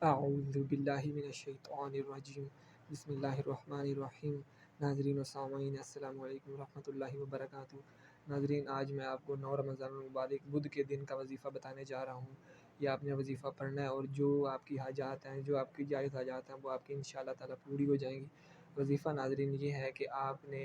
اعوذ باللہ من الشیطان الرجیم، بسم اللہ الرحمن الرحیم۔ ناظرین و سامعین السلام علیکم ورحمۃ اللہ وبرکاتہ۔ ناظرین، آج میں آپ کو 9 رمضان المبارک بدھ کے دن کا وظیفہ بتانے جا رہا ہوں۔ یہ آپ نے وظیفہ پڑھنا ہے اور جو آپ کی حاجات ہیں، جو آپ کی جائز حاجات ہیں، وہ آپ کی انشاءاللہ تعالیٰ پوری ہو جائیں گی۔ وظیفہ ناظرین یہ ہے کہ آپ نے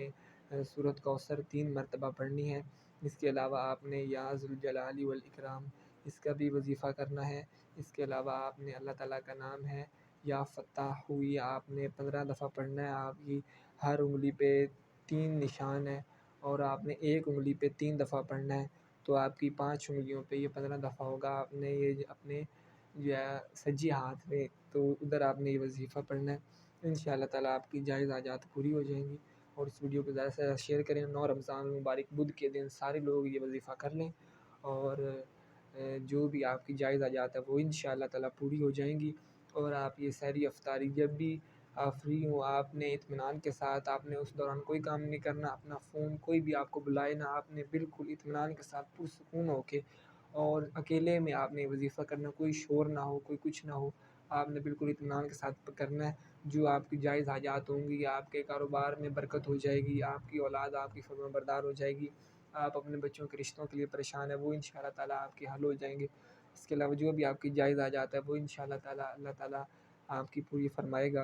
سورۃ کوثر 3 مرتبہ پڑھنی ہے۔ اس کے علاوہ آپ نے یا ذوالجلال والاکرام اس کا بھی وظیفہ کرنا ہے۔ اس کے علاوہ آپ نے اللہ تعالیٰ کا نام ہے یا فتاح ہوئی آپ نے 15 دفعہ پڑھنا ہے۔ آپ کی ہر انگلی پہ 3 نشان ہے اور آپ نے ایک انگلی پہ 3 دفعہ پڑھنا ہے، تو آپ کی 5 انگلیوں پہ یہ 15 دفعہ ہوگا۔ آپ نے یہ اپنے سجی ہاتھ میں، تو ادھر آپ نے یہ وظیفہ پڑھنا ہے۔ انشاءاللہ تعالیٰ آپ کی جائز حاجات پوری ہو جائیں گی۔ اور اس ویڈیو کو زیادہ سے زیادہ شیئر کریں۔ 9 رمضان المبارک بدھ کے دن سارے لوگ یہ وظیفہ کر لیں اور جو بھی آپ کی جائز حاجات ہے وہ انشاءاللہ تعالیٰ پوری ہو جائیں گی۔ اور آپ یہ سحری افطاری جب بھی آپ فری ہوں، آپ نے اطمینان کے ساتھ، آپ نے اس دوران کوئی کام نہیں کرنا، اپنا فون کوئی بھی آپ کو بلائے نہ، آپ نے بالکل اطمینان کے ساتھ پرسکون ہو کے اور اکیلے میں آپ نے وظیفہ کرنا، کوئی شور نہ ہو، کوئی کچھ نہ ہو، آپ نے بالکل اطمینان کے ساتھ کرنا ہے۔ جو آپ کی جائز حاجات ہوں گی، آپ کے کاروبار میں برکت ہو جائے گی، آپ کی اولاد آپ کی فرمانبردار ہو جائے گی، آپ اپنے بچوں کے رشتوں کے لیے پریشان ہیں، وہ انشاءاللہ تعالیٰ آپ کے حل ہو جائیں گے۔ اس کے علاوہ جو بھی آپ کی جائز حاجات ہے وہ انشاءاللہ تعالیٰ اللہ تعالیٰ آپ کی پوری فرمائے گا۔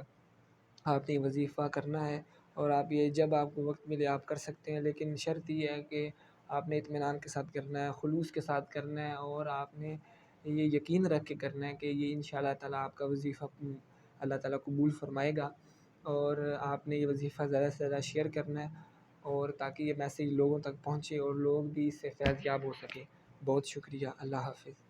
آپ نے یہ وظیفہ کرنا ہے اور آپ یہ جب آپ کو وقت ملے آپ کر سکتے ہیں، لیکن شرط یہ ہے کہ آپ نے اطمینان کے ساتھ کرنا ہے، خلوص کے ساتھ کرنا ہے اور آپ نے یہ یقین رکھ کے کرنا ہے کہ یہ انشاءاللہ تعالیٰ آپ کا وظیفہ اللہ تعالیٰ قبول فرمائے گا۔ اور آپ نے یہ وظیفہ زیادہ سے زیادہ شیئر کرنا ہے اور تاکہ یہ میسیج لوگوں تک پہنچے اور لوگ بھی اس سے فیض یاب ہو سکیں۔ بہت شکریہ، اللہ حافظ۔